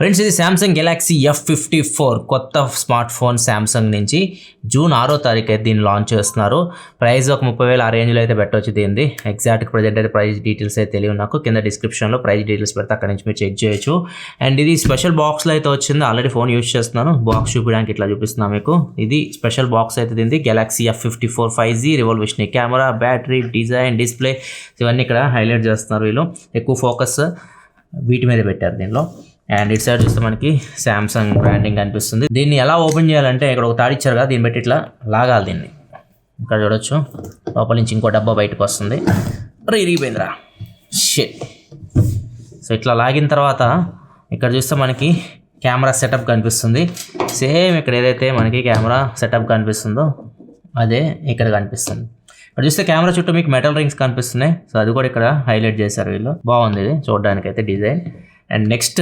Friends, ఇది Samsung Galaxy F54 కొత్త smart phone Samsung నుంచి జూన్ 6వ తారీఖు అయితే దీన్ని లాంచ్ చేస్తున్నారు. ప్రైస్ ఒక 30,000 ఆ రేంజ్లో అయితే పెట్టవచ్చు. దీనిది ఎగ్జాక్ట్ ప్రజెంట్ అయితే ప్రైస్ డీటెయిల్స్ అయితే తెలియదు నాకు. కింద డిస్క్రిప్షన్లో ప్రైస్ డీటెయిల్స్ పెడితే అక్కడ నుంచి మీరు చెక్ చేయొచ్చు. అండ్ ఇది స్పెషల్ బాక్స్లో అయితే వచ్చింది. ఆల్రెడీ ఫోన్ యూజ్ చేస్తున్నాను. బాక్స్ చూపించడానికి ఇట్లా చూపిస్తున్నాను మీకు. ఇది స్పెషల్ బాక్స్ అయితే దీనిది Galaxy F54 5G revolutionary camera, battery, design, display ఇవన్నీ ఇక్కడ హైలైట్ చేస్తున్నారు. వీళ్ళు ఎక్కువ ఫోకస్ వీటి మీద పెట్టారు దీనిలో. అండ్ ఇటు సైడ్ చూస్తే మనకి సామ్సంగ్ బ్రాండింగ్ కనిపిస్తుంది. దీన్ని ఎలా ఓపెన్ చేయాలంటే ఇక్కడ ఒక తాడు ఇచ్చారు కదా, దీన్ని పెట్టి ఇట్లా లాగాలి. దీన్ని ఇక్కడ చూడొచ్చు. లోపల నుంచి ఇంకో డబ్బా బయటకు వస్తుంది. ఇరిగిపోయిందిరా షిట్. సో ఇట్లా లాగిన తర్వాత ఇక్కడ చూస్తే మనకి కెమెరా సెటప్ కనిపిస్తుంది. సేమ్ ఇక్కడ ఏదైతే మనకి కెమెరా సెటప్ కనిపిస్తుందో అదే ఇక్కడ కనిపిస్తుంది. ఇక్కడ చూస్తే కెమెరా చుట్టూ మీకు మెటల్ రింగ్స్ కనిపిస్తున్నాయి. సో అది కూడా ఇక్కడ హైలైట్ చేశారు వీళ్ళు. బాగుంది ఇది చూడడానికి అయితే డిజైన్. అండ్ నెక్స్ట్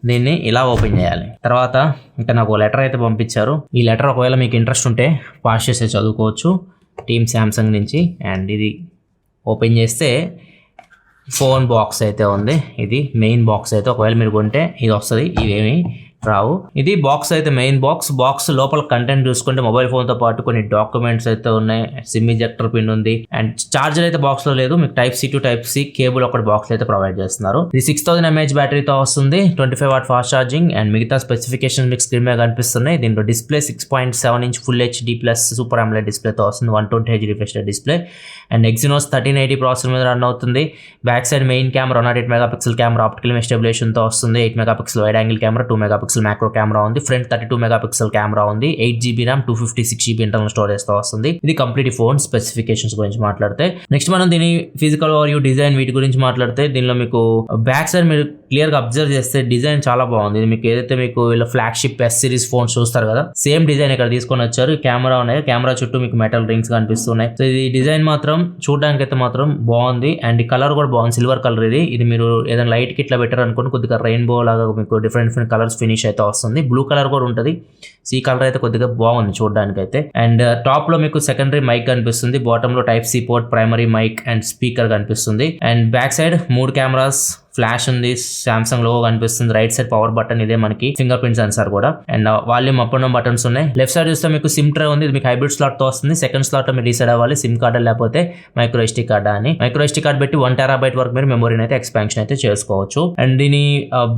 దీన్ని ఇలా ఓపెన్ చేయాలి. తర్వాత ఇంకా నాకు లెటర్ అయితే పంపించారు. ఈ లెటర్ ఒకవేళ మీకు ఇంట్రెస్ట్ ఉంటే పాస్ చేసి చదువుకోవచ్చు టీమ్ సామ్సంగ్ నుంచి. అండ్ ఇది ఓపెన్ చేస్తే ఫోన్ బాక్స్ అయితే ఉంది. ఇది మెయిన్ బాక్స్ అయితే ఒకవేళ మీరు కొంటే ఇది వస్తుంది. ఇవేమి రావు. ఇది బాక్స్ అయితే మెయిన్ బాక్స్ లోపల కంటెంట్ చూసుకుంటే మొబైల్ ఫోన్తో పాటు కొన్ని డాక్యుమెంట్స్ అయితే ఉన్నాయి. సిమ్ ఇంజెక్టర్ పిన్ ఉంది. అండ్ చార్జర్ అయితే బాక్స్లో లేదు. మీకు Type-C to Type-C కేబుల్ ఒకటి బాక్స్ అయితే ప్రొవైడ్ చేస్తున్నారు. ఇది 6000 mAh బ్యాటరీతో వస్తుంది. 25 watt ఫాస్ట్ ఛార్జింగ్. అండ్ మిగతా స్పెసిఫికేషన్ మీకు స్క్రీన్ మీద కనిపిస్తున్నాయి. దీంట్లో display 6.7 inch full HD plus super AMOLED డిస్ప్లేతో వస్తుంది. 120Hz refresh rate display. And Exynos 1380 processor మీద రన్ అవుతుంది. Back side main camera 108 megapixel camera optical image స్టెబిలైజేషన్తో వస్తుంది. 8 megapixel wide angle camera, 2 megapixel macro camera ఉంది. Front 32 megapixel camera ఉంది. 8GB RAM, 256GB internal storage తో వస్తుంది. ఇది complete phone specifications గురించి మాట్లాడితే. నెక్స్ట్ మనం దీని ఫిజికల్ ఓవర్వ్యూ, డిజైన్ వీటి గురించి మాట్లాడితే దీనిలో మీకు బ్యాక్ సైడ్ మీరు క్లియర్ గా అబ్జర్వ్ చేస్తే డిజైన్ చాలా బాగుంది. ఇది మీకు ఏదైతే మీకు వీళ్ళ ఫ్లాగ్షిప్ S సిరీస్ ఫోన్స్ చూస్తారు కదా, సేమ్ డిజైన్ ఇక్కడ తీసుకొని వచ్చారు. కెమెరా ఉన్నాయి. కెమెరా చుట్టూ మీకు మెటల్ రింగ్స్ కనిపిస్తున్నాయి. సో ఇది డిజైన్ మాత్రం చూడడానికి అయితే మాత్రం బాగుంది. అండ్ ఈ కలర్ కూడా బాగుంది. సిల్వర్ కలర్ ఇది మీరు ఏదైనా లైట్ కి ఇట్లా పెట్టారు అనుకోండి, కొద్దిగా రెయిన్బో లాగా మీకు డిఫరెంట్ కలర్స్ ఫినిష్ అయితే వస్తుంది. బ్లూ కలర్ కూడా ఉంటుంది. ఈ కలర్ అయితే కొద్దిగా బాగుంది చూడడానికి అయితే. అండ్ టాప్ లో మీకు సెకండరీ మైక్ కనిపిస్తుంది. బాటమ్ లో Type-C port, primary mic and speaker కనిపిస్తుంది. And back side 3 cameras, flash ఉంది, సామ్సంగ్ లోగో కనిపిస్తుంది. రైట్ సైడ్ పవర్ బటన్, ఇదే మనకి ఫింగర్ ప్రింట్ సెన్సార్ కూడా. And volume up and down buttons ఉన్నాయి. లెఫ్ట్ సైడ్ చూస్తే మీకు సిమ్ ట్రే ఉంది. ఇది మీకు హైబ్రిడ్ స్లాట్ తో వస్తుంది. సెకండ్ స్లాట్ మీరు డిసైడ్ అవ్వాలి సిమ్ కార్డ్ లేకపోతే మైక్రో SD కార్డ్ అని. మైక్రో SD కార్డ్ పెట్టి 1 TB వరకు మీరు మెమొరీని అయితే ఎక్స్పాన్షన్ అయితే చేసుకోవచ్చు. అండ్ దీని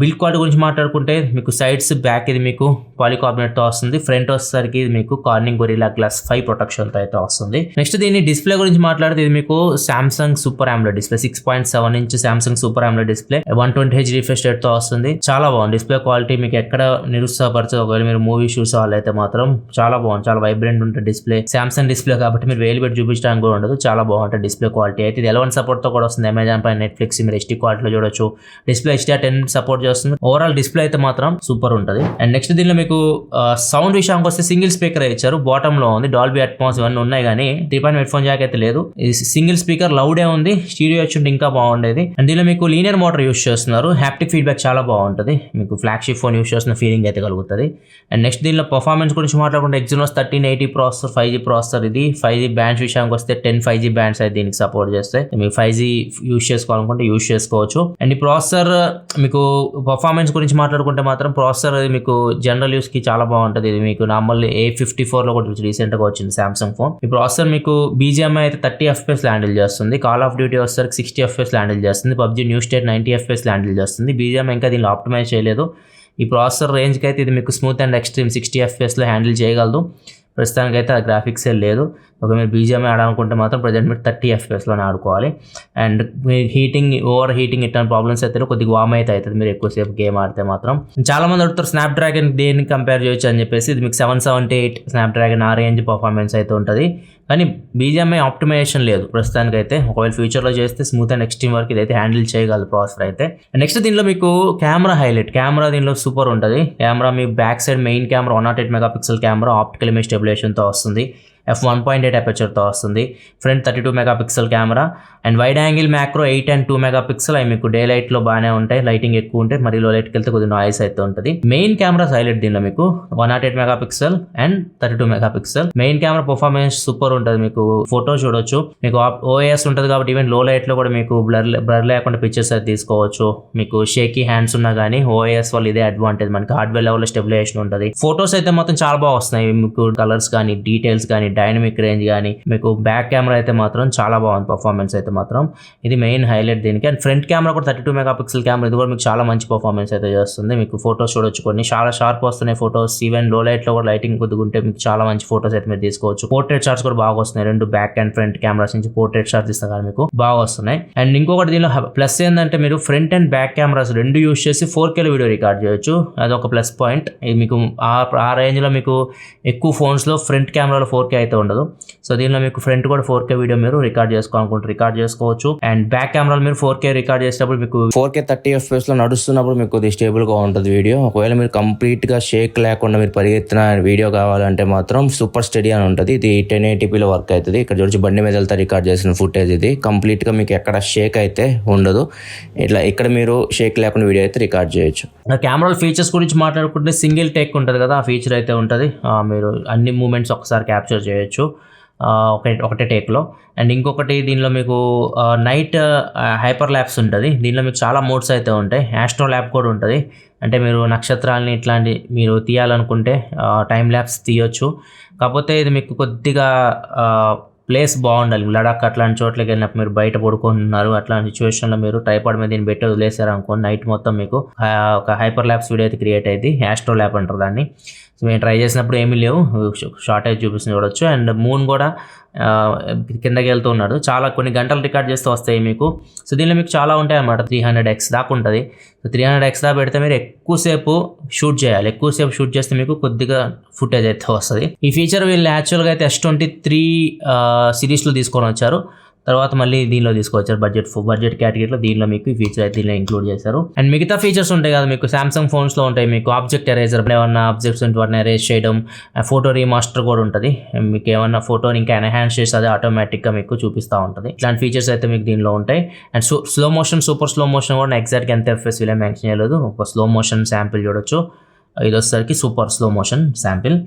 బిల్డ్ క్వాలిటీ గురించి మాట్లాడుకుంటే మీకు సైడ్స్, బ్యాక్ ఇది మీకు పాలికార్బోనేట్ తో వస్తుంది. ఫ్రంట్ వచ్చేసరికి ఇది మీకు కార్నింగ్ గొరిల్లా గ్లాస్ 5 ప్రొటెక్షన్ తో అయితే వస్తుంది. నెక్స్ట్ దీని డిస్ప్లే గురించి మాట్లాడితే ఇది మీకు Samsung super AMOLED display, 6.7 inch Samsung super AMOLED display, 120Hz refresh rate తో వస్తుంది. చాలా బాగుంది డిస్ప్లే క్వాలిటీ. మీకు ఎక్కడ నిరుత్సాహపరచదు. ఒకవేళ మీరు మూవీ చూసే వాళ్ళైతే మాత్రం చాలా బాగుంది. చాలా వైబ్రెంట్ ఉంటుంది డిస్ప్లే. సామ్సంగ్ డిస్ప్లే కాబట్టి మీరు వేలు పెట్టి చూపించడానికి కూడా ఉండదు. చాలా బాగుంటుంది డిస్ప్లే క్వాలిటీ అయితే. ఇది L1 సపోర్ట్ తో కూడా వస్తుంది. అమెజాన్ పై, నెట్ఫ్లిక్స్ మీరు HD క్వాలిటీలో చూడొచ్చు. డిస్ప్లే HDR10 సపోర్ట్ చేస్తుంది. ఓవరాల్ డిస్ప్లే అయితే మాత్రం సూపర్ ఉంటుంది. అండ్ నెక్స్ట్ దీనిలో మీకు సౌండ్ విషయానికి వస్తే సింగిల్ స్పీకర్ ఇచ్చారు. బాటమ్ లో ఉంది. డాల్బీ అట్మాస్ ఇవన్నీ ఉన్నాయి కానీ 3.5 హెడ్ ఫోన్ జాక్ అయితే లేదు. సింగిల్ స్పీకర్ లౌడే ఉంది. స్టీరియో వచ్చి ఉంటే ఇంకా బాగుండేది. అండ్ దీనిలో మీకు లీనియర్ మోటార్ యూస్ చేస్తున్నారు. హ్యాప్టిక్ ఫీడ్బ్యాక్ చాలా బాగుంటుంది. మీకు ఫ్లాగ్షిప్ ఫోన్ యూస్ చేస్తున్న ఫీలింగ్ అయితే కలుగుతుంది. అండ్ నెక్స్ట్ దీనిలో పర్ఫార్మెన్స్ గురించి మాట్లాడుకుంటే Exynos 1380 ప్రాసెసర్, 5G ప్రాసెసర్. ఇది 5G బ్యాండ్స్ విషయానికి వస్తే 10 5G బ్యాండ్స్ అయితే దీనికి సపోర్ట్ చేస్తాయి. మీకు 5G యూస్ చేసుకోవాలనుకుంటే యూస్ చేసుకోవచ్చు. అండ్ ఈ ప్రాసెసర్ మీకు పర్ఫార్మెన్స్ గురించి మాట్లాడుకుంటే మాత్రం ప్రాసెసర్ మీకు జనరల్ యూస్ కి చాలా బాగుంటుంది. ఇది మీకు నార్మల్ A54 లో కూడా రీసెంట్ గా వచ్చింది సామ్సంగ్ ఫోన్. ఈ ప్రాసెసర్ మీకు BGMI అయితే 30 FPS హ్యాండిల్ చేస్తుంది. కాల్ ఆఫ్ డ్యూటీ వచ్చేసరికి 60 FPS హ్యాండిల్ చేస్తుంది. PUBG new state 90 FPS handle చేస్తుంది. BGMI ఇంకా దీనిలో ఆప్టిమైజ్ చేయలేదు. ఈ ప్రాసెసర్ రేంజ్కి అయితే ఇది మీకు స్మూత్ అండ్ ఎక్స్ట్రీమ్ 60 FPSలో హ్యాండిల్ చేయగలదు. ప్రస్తుతానికి అయితే ఆ గ్రాఫిక్స్ లేదు. ఒక మీరు BGMI ఆడాలనుకుంటే మాత్రం ప్రజెంట్ మీరు 30 FPSలోనే ఆడుకోవాలి. అండ్ ఓవర్ హీటింగ్ ఇట్లాంటి ప్రాబ్లమ్స్ అయితే కొద్దిగా వామ్ అయితే అవుతుంది మీరు ఎక్కువసేపు గేమ్ ఆడితే మాత్రం. చాలా మంది అడుగుతారు స్నాప్డ్రాగన్ దేనికి కంపేర్ చేయొచ్చు అని చెప్పేసి. ఇది మీకు 778 స్నాప్డ్రాగన్ ఆ రేంజ్ పర్ఫార్మెన్స్ అయితే ఉంటుంది. కానీ BGMI ఆప్టిమైజేషన్ లేదు ప్రస్తుతానికి అయితే. ఒకవేళ ఫ్యూచర్లో చేస్తే స్మూత్ అండ్ ఎక్స్ట్రీమ్ వరకు ఇదైతే హ్యాండిల్ చేయగలదు ప్రాసెసర్ అయితే. నెక్స్ట్ దీనిలో మీకు కెమెరా హైలైట్. కెమెరా దీనిలో సూపర్ ఉంటుంది. కెమెరా మీ back side main camera 108 megapixel camera, optical image స్టెబిలైజేషన్తో వస్తుంది. f1.8 అపర్చర్తో వస్తుంది. Front 32 megapixel camera and wide angle macro 8 and 2 megapixel. అవి మీకు డే లైట్లో బాగానే ఉంటాయి, లైటింగ్ ఎక్కువ ఉంటాయి, మరి లో లైట్కి వెళ్తే కొద్దిగా నాయిస్ అయితే ఉంటుంది. మెయిన్ కెమెరా హైలైట్ దీనిలో మీకు 108 megapixel and 32 megapixel. Main camera performance super ఉంటుంది. మీకు ఫోటో చూడొచ్చు, మీకు ఓఎస్ ఉంటుంది కాబట్టి ఈవెన్ లో లైట్లో కూడా మీకు బ్లర్ లేకుండా పిక్చర్స్ అయితే తీసుకోవచ్చు. మీకు షేకీ హ్యాండ్స్ ఉన్నా కానీ ఓఎస్ వల్ల ఇదే అడ్వాంటేజ్, మనకి హార్డ్వేర్ లెవెల్లో స్టెబిలైజేషన్ ఉంటుంది. ఫోటోస్ అయితే మాత్రం చాలా బాగా వస్తున్నాయి. మీకు కలర్స్ కానీ, డీటెయిల్స్ కానీ, డైనమిక్ రేంజ్ కానీ, మీకు బ్యాక్ కెమెరా అయితే మాత్రం చాలా బాగుంది. పర్ఫార్మెన్స్ అయితే మాత్రం ఇది మెయిన్ హైలైట్ దీనికి. అండ్ ఫ్రంట్ కెమెరా కూడా 32 మెగాపిక్సెల్ కెమెరా, ఇది కూడా మీకు చాలా మంచి పర్ఫార్మెన్స్ అయితే చేస్తుంది. మీకు ఫోటోస్ చూడొచ్చు, కొన్ని చాలా షార్ప్ వస్తున్నాయి ఫోటోస్. ఈవెన్ లో లైట్లో కూడా లైటింగ్ కొద్దిగా ఉంటే మీకు చాలా మంచి ఫోటోస్ అయితే మీరు తీసుకోవచ్చు. పోర్ట్రేట్ షాట్స్ కూడా బాగా వస్తున్నాయి. రెండు బ్యాక్ అండ్ ఫ్రంట్ కెమెరాస్ నుంచి పోర్ట్రేట్ షాట్స్ ఇస్తా కానీ మీకు బాగా వస్తున్నాయి. అండ్ ఇంకొకటి దీనిలో ప్లస్ ఏంటంటే మీరు ఫ్రంట్ అండ్ బ్యాక్ కెమెరాస్ రెండు యూస్ చేసి 4K వీడియో రికార్డ్ చేయొచ్చు. అదొక ప్లస్ పాయింట్. ఇది మీకు ఆ రేంజ్లో మీకు ఎక్కువ ఫోన్స్లో ఫ్రంట్ కెమెరాలో 4K అయితే ఉండదు. సో దీనిలో మీకు ఫ్రంట్ కూడా 4K వీడియో మీరు రికార్డ్ చేసుకోవాలనుకుంటే రికార్డ్ చేసుకోవచ్చు. అండ్ బ్యాక్ కెమెరాలో మీరు 4K రికార్డ్ చేసేటప్పుడు మీకు 4K 30 FPS లో నడుస్తున్నప్పుడు మీకు కొద్దిగా స్టేబుల్గా ఉంటుంది వీడియో. ఒకవేళ మీరు కంప్లీట్గా షేక్ లేకుండా మీరు పరిగెత్తిన వీడియో కావాలంటే మాత్రం సూపర్ స్టడీ అని ఉంటుంది. ఇది 1080pలో వర్క్ అవుతుంది. ఇక్కడ చూసి బండి మీద వెళ్తా రికార్డ్ చేసిన ఫుటేజ్ ఇది. కంప్లీట్గా మీకు ఎక్కడ షేక్ అయితే ఉండదు. ఇట్లా ఇక్కడ మీరు షేక్ లేకుండా వీడియో అయితే రికార్డ్ చేయొచ్చు. కెమెరా ఫీచర్స్ గురించి మాట్లాడుకుంటే సింగిల్ టేక్ ఉంటుంది కదా, ఆ ఫీచర్ అయితే ఉంటుంది. మీరు అన్ని మూమెంట్స్ ఒకసారి క్యాప్చర్ చేయొచ్చు ఒకటే టేక్లో. అండ్ ఇంకొకటి దీనిలో మీకు నైట్ హైపర్ ల్యాప్స్ ఉంటుంది. దీనిలో మీకు చాలా మోడ్స్ అయితే ఉంటాయి. యాస్ట్రో ల్యాప్ కూడా ఉంటుంది. అంటే మీరు నక్షత్రాలని ఇట్లాంటి మీరు తీయాలనుకుంటే టైం ల్యాప్స్ తీయొచ్చు. కాకపోతే ఇది మీకు కొద్దిగా ప్లేస్ బాగుండాలి. లడాక్ అట్లాంటి చోట్లకి వెళ్ళినప్పుడు మీరు బయట పడుకుంటున్నారు, అట్లాంటి సిచ్యువేషన్లో మీరు ట్రైపాడ్ మీద దీన్ని పెట్టి వదిలేసారు అనుకోండి, నైట్ మొత్తం మీకు ఒక హైపర్ ల్యాప్స్ వీడియో అయితే క్రియేట్ అయింది. యాస్ట్రో ల్యాప్ అంటారు దాన్ని. సో మేము ట్రై చేసినప్పుడు ఏమీ లేవు, షార్టేజ్ చూపిస్తుంది చూడొచ్చు. అండ్ మూన్ కూడా కిందకి వెళ్తూ ఉన్నాడు. చాలా కొన్ని గంటలు రికార్డ్ చేస్తూ వస్తాయి మీకు. సో దీనిలో మీకు చాలా ఉంటాయి అన్నమాట. 300x దాకా ఉంటుంది. సో 300x దాకా పెడితే మీరు ఎక్కువసేపు షూట్ చేయాలి. ఎక్కువసేపు షూట్ చేస్తే మీకు కొద్దిగా ఫుటేజ్ అయితే వస్తుంది. ఈ ఫీచర్ వీళ్ళు యాక్చువల్గా అయితే S23 సిరీస్లో తీసుకొని వచ్చారు. తర్వాత మళ్ళీ దీనిలో తీసుకొచ్చారు బడ్జెట్ కేటగిరీలో. దీనిలో మీకు ఈ ఫీచర్ అయితే దీనిలో ఇంక్లూడ్ చేశారు. అండ్ మిగతా ఫీచర్స్ ఉంటాయి కదా మీకు సామ్సంగ్ ఫోన్స్లో ఉంటాయి. మీకు ఆబ్జెక్ట్ ఎరేజర్, ఏమన్నా ఆబ్జెక్ట్స్ ఉంటే వాటిని ఎరేజ్ చేయడం, ఫోటో రీమాస్టర్ కూడా ఉంటుంది. మీకు ఏమన్నా ఫోటోని ఇంకా ఎన్హాన్స్ చేసి అది ఆటోమేటిక్గా మీకు చూపిస్తూ ఉంటుంది. ఇట్లాంటి ఫీచర్స్ అయితే మీకు దీనిలో ఉంటాయి. And slow motion, super slow motion కూడా ఎగ్జాక్ట్గా ఎంత FPS వీళ్ళే మెన్షన్ చేయలేదు. ఒక స్లో మోషన్ శాంపిల్ చూడొచ్చు. ఇది వచ్చేసరికి సూపర్ స్లో మోషన్ శాంపిల్.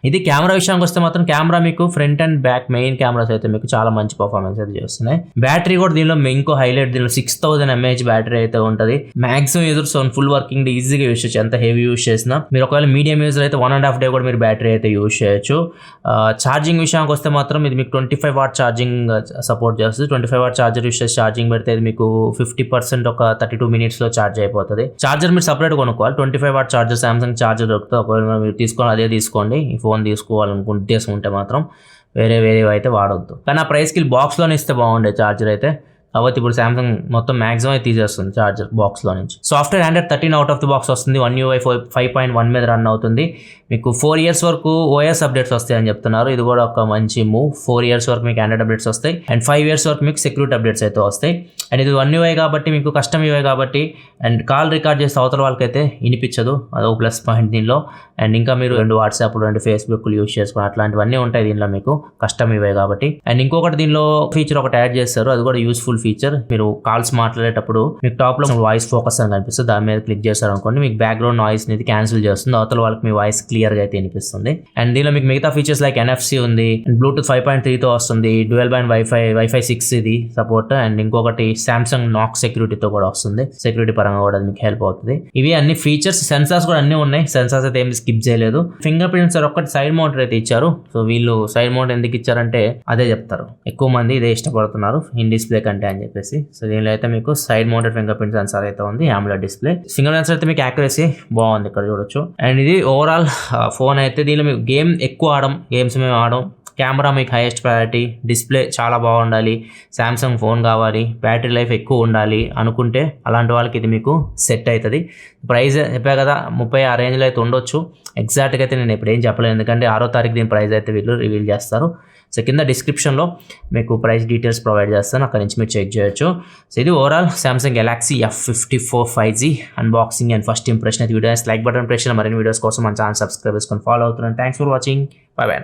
ఇది కెమెరా విషయానికి వస్తే మాత్రం కెమెరా మీకు front and back main cameras అయితే మీకు చాలా మంచి పర్ఫార్మెన్స్ అయితే చేస్తున్నాయి. బ్యాటరీ కూడా దీనిలో ఇంకో హైలైట్, దీనిలో 6000 mAh బ్యాటరీ అయితే ఉంటుంది. Maximum users full working day ఈజీగా యూజ్ చేయొచ్చు. ఎంత హెవీ యూజ్ చేసినా మీరు ఒకవేళ మీడియం యూజర్ అయితే 1.5 day కూడా మీరు బ్యాటరీ అయితే యూజ్ చేయొచ్చు. ఛార్జింగ్ విషయానికి వస్తే మాత్రం ఇది మీకు 25 watt ఛార్జింగ్ సపోర్ట్ చేస్తుంది. 25 watt ఛార్జర్ యూజ్ చేసి ఛార్జింగ్ పెడితే ఇది మీకు 50% ఒక 32 minutes లో ఛార్జ్ అయిపోతుంది. ఛార్జర్ మీరు సపరేట్ కొనుక్కోవాలి. 25 watt ఛార్జర్ సామ్సంగ్ ఛార్జర్ దొరుకుతుంది. ఒకవేళ మీరు తీసుకోవాలి అదే తీసుకోండి. ఫోన్ తీసుకోవాలనుకుంటే ఉద్దేశం ఉంటే మాత్రం వేరే అయితే వాడొద్దు. కానీ ఆ ప్రైస్కి బాక్స్లోనే ఇస్తే బాగుండే ఛార్జర్ అయితే. కాబట్టి ఇప్పుడు సామ్సంగ్ మొత్తం మ్యాక్సిమం అయితే తీసేస్తుంది ఛార్జర్ బాక్స్లో నుంచి. Software Android 13 out of the box వస్తుంది. One UI 5.1 మీద రన్ అవుతుంది. మీకు 4 years వరకు OS అప్డేట్స్ వస్తాయని చెప్తున్నారు. ఇది కూడా ఒక మంచి మూవ్. 4 years వరకు మీకు Android అప్డేట్స్ వస్తాయి. అండ్ 5 years వరకు మీకు సెక్యూరిటీ అప్డేట్స్ అయితే వస్తాయి. అండ్ ఇది One UI కాబట్టి మీకు కస్టమ్ UI కాబట్టి అండ్ కాల్ రికార్డ్ చేస్తే అవతల వాళ్ళకైతే వినిపించదు. అదొక ప్లస్ పాయింట్ దీనిలో. అండ్ ఇంకా మీరు 2 WhatsApp 2 Facebook యూజ్ చేసుకుని అట్లాంటివన్నీ ఉంటాయి దీనిలో మీకు కస్టమ్ UI కాబట్టి. అండ్ ఇంకొకటి దీనిలో ఫీచర్ ఒకటి యాడ్ చేస్తారు. అది కూడా యూస్ఫుల్ ఫీచర్. మీరు కాల్స్ మాట్లాడేటప్పుడు మీకు టాప్ లో వాయిస్ ఫోకస్ అని కనిపిస్తుంది. దాని మీద క్లిక్ చేశారు అనుకోండి, మీకు బ్యాక్గ్రౌండ్ నాయిస్ అనేది క్యాన్సిల్ చేస్తుంది. అవతల వాళ్ళకి మీ వాయిస్ క్లియర్ గా అయితే వినిపిస్తుంది. అండ్ దీనిలో మీకు మిగతా ఫీచర్స్ లైక్ NFC ఉంది, బ్లూటూత్ 5.3 తో వస్తుంది, డ్యూయల్ బ్యాండ్ వైఫై 6 ఇది సపోర్ట్. అండ్ ఇంకొకటి సామ్సంగ్ నాక్ సెక్యూరిటీతో కూడా వస్తుంది. సెక్యూరిటీ పరంగా కూడా మీకు హెల్ప్ అవుతుంది. ఇవి అన్ని ఫీచర్స్. సెన్సార్స్ కూడా అన్ని ఉన్నాయి. సెన్సార్స్ అయితే ఏం స్కిప్ చేయలేదు. ఫింగర్ ప్రింట్ సార్ ఒక్కటి సైడ్ మౌంటర్ అయితే ఇచ్చారు. సో వీళ్ళు సైడ్ మౌంట్ ఎందుకు ఇచ్చారంటే అదే చెప్తారు. ఎక్కువ మంది ఇదే ఇష్టపడుతున్నారు ఇన్ డిస్ప్లే కంటే అని చెప్పేసి. సో దీనిలో అయితే మీకు side mounted finger print censor అయితే ఉంది. AMOLED display. ఫింగర్ సెన్సార్ అయితే మీకు యాక్యురసీ బాగుంది ఇక్కడ చూడొచ్చు. అండ్ ఇది ఓవరాల్ ఫోన్ అయితే దీనిలో మీకు గేమ్స్ మేము ఆడడం. కెమెరా మీకు హైయెస్ట్ ప్రయారిటీ. డిస్ప్లే చాలా బాగుండాలి. సామ్సంగ్ ఫోన్ కావాలి. బ్యాటరీ లైఫ్ ఎక్కువ ఉండాలి అనుకుంటే అలాంటి వాళ్ళకి ఇది మీకు సెట్ అవుతుంది. ప్రైస్ చెప్పా కదా 30 ఆ రేంజ్లో అయితే ఉండొచ్చు. ఎగ్జాక్ట్గా అయితే నేను ఇప్పుడు ఏం చెప్పలేదు, ఎందుకంటే 6వ తారీఖు దీని ప్రైస్ అయితే వీళ్ళు రివీల్ చేస్తారు. సో కింద డిస్క్రిప్షన్లో మీకు ప్రైస్ డీటెయిల్స్ ప్రొవైడ్ చేస్తాను, అక్కడ నుంచి మీరు చెక్ చేయొచ్చు. సో ఇది overall Samsung Galaxy F54 5G unboxing and first impression. అయితే వీడియోస్ లైక్ బటన్ ప్రెస్ చేయండి. మరిన్ని వీడియోస్ కోసం మన ఛానల్ సబ్స్క్రైబ్ చేసుకొని ఫాలో అవుతున్నాను. Thanks for watching. By by.